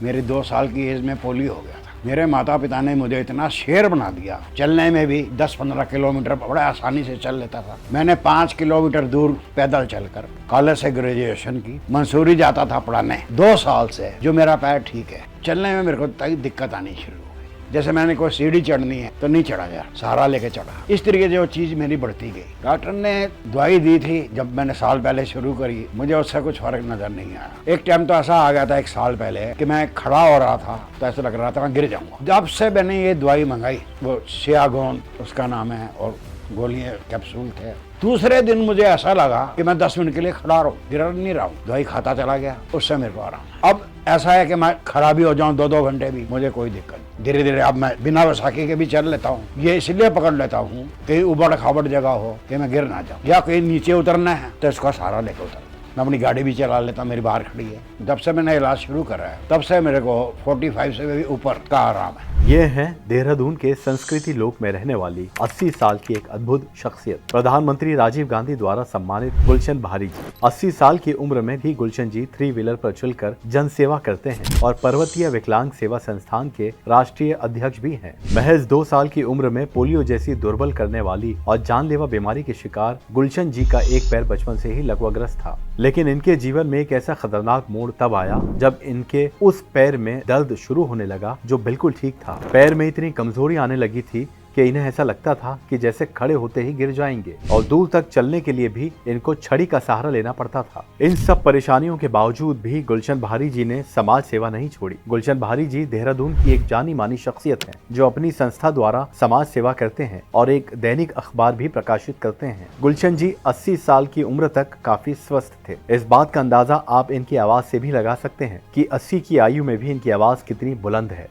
मेरी 2 साल की एज में पोलियो हो गया था। मेरे माता पिता ने मुझे इतना शेर बना दिया, चलने में भी 10-15 किलोमीटर बड़े आसानी से चल लेता था। मैंने 5 किलोमीटर दूर पैदल चलकर कॉलेज से ग्रेजुएशन की। मंसूरी जाता था पढ़ाने। 2 साल से जो मेरा पैर ठीक है, चलने में मेरे को दिक्कत आनी शुरू हो गई। जैसे मैंने कोई सीढ़ी चढ़नी है तो नहीं चढ़ा जा, सहारा लेके चढ़ा। इस तरीके से वो चीज मेरी बढ़ती गई। डॉक्टर ने दवाई दी थी जब मैंने साल पहले शुरू करी, मुझे उससे कुछ फर्क नजर नहीं आया। एक टाइम तो ऐसा आ गया था 1 साल पहले कि मैं खड़ा हो रहा था तो ऐसा लग रहा था मैं गिर जाऊंगा। जब से मैंने ये दवाई मंगाई, वो सियागोन उसका नाम है और गोलियां कैप्सूल थे, दूसरे दिन मुझे ऐसा लगा कि मैं 10 मिनट के लिए खड़ा रहूं, गिर नहीं रहा हूं। दवाई खाता चला गया, उससे मेरे को आराम। अब ऐसा है कि मैं खड़ा भी हो जाऊं 2-2 घंटे भी, मुझे कोई दिक्कत नहीं। धीरे धीरे अब मैं बिना वसाखी के भी चल लेता हूँ। ये इसलिए पकड़ लेता हूँ कहीं उबड़ खाबड़ जगह हो कि मैं गिर ना जाऊँ, या कहीं नीचे उतरना है तो इसका सहारा लेकर उतरना। मैं अपनी गाड़ी भी चला लेता हूँ, मेरी बाहर खड़ी है। जब से मैंने इलाज शुरू करा है तब से मेरे को 45 से भी ऊपर का आराम है। ये है देहरादून के संस्कृति लोक में रहने वाली 80 साल की एक अद्भुत शख्सियत, प्रधानमंत्री राजीव गांधी द्वारा सम्मानित गुलशन भारी जी। 80 साल की उम्र में भी गुलशन जी 3 व्हीलर पर चलकर जन सेवा करते हैं और पर्वतीय विकलांग सेवा संस्थान के राष्ट्रीय अध्यक्ष भी हैं। महज 2 साल की उम्र में पोलियो जैसी दुर्बल करने वाली और जानलेवा बीमारी के शिकार गुलशन जी का एक पैर बचपन से ही लकवाग्रस्त था, लेकिन इनके जीवन में एक ऐसा खतरनाक मोड़ तब आया जब इनके उस पैर में दर्द शुरू होने लगा जो बिल्कुल ठीक था। पैर में इतनी कमजोरी आने लगी थी कि इन्हें ऐसा लगता था कि जैसे खड़े होते ही गिर जाएंगे और दूर तक चलने के लिए भी इनको छड़ी का सहारा लेना पड़ता था। इन सब परेशानियों के बावजूद भी गुलशन भारी जी ने समाज सेवा नहीं छोड़ी। गुलशन भारी जी देहरादून की एक जानी मानी शख्सियत है जो अपनी संस्था द्वारा समाज सेवा करते हैं और एक दैनिक अखबार भी प्रकाशित करते हैं। गुलशन जी 80 साल की उम्र तक काफी स्वस्थ थे। इस बात का अंदाजा आप इनकी आवाज से भी लगा सकते हैं कि 80 की आयु में भी इनकी आवाज कितनी बुलंद है।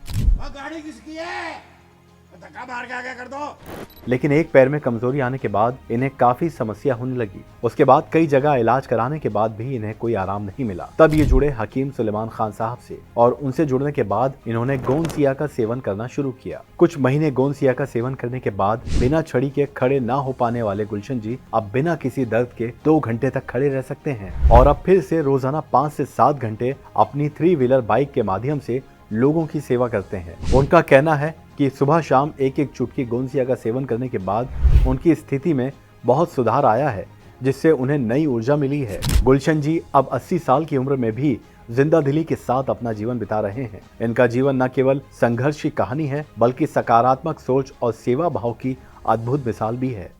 गाड़ी किसकी है? धक्का मार के आगे कर दो। लेकिन एक पैर में कमजोरी आने के बाद इन्हें काफी समस्या होने लगी। उसके बाद कई जगह इलाज कराने के बाद भी इन्हें कोई आराम नहीं मिला। तब ये जुड़े हकीम सुलेमान खान साहब से और उनसे जुड़ने के बाद इन्होंने गोंदसिया का सेवन करना शुरू किया। कुछ महीने गोंदसिया का सेवन करने के बाद बिना छड़ी के खड़े ना हो पाने वाले गुलशन जी अब बिना किसी दर्द के 2 घंटे तक खड़े रह सकते हैं और अब फिर से रोजाना 5 से 7 घंटे अपनी 3 व्हीलर बाइक के माध्यम से लोगों की सेवा करते हैं। उनका कहना है कि सुबह शाम एक चुटकी गोंदसिया का सेवन करने के बाद उनकी स्थिति में बहुत सुधार आया है, जिससे उन्हें नई ऊर्जा मिली है। गुलशन जी अब 80 साल की उम्र में भी जिंदा दिली के साथ अपना जीवन बिता रहे हैं। इनका जीवन न केवल संघर्ष की कहानी है बल्कि सकारात्मक सोच और सेवा भाव की अद्भुत मिसाल भी है।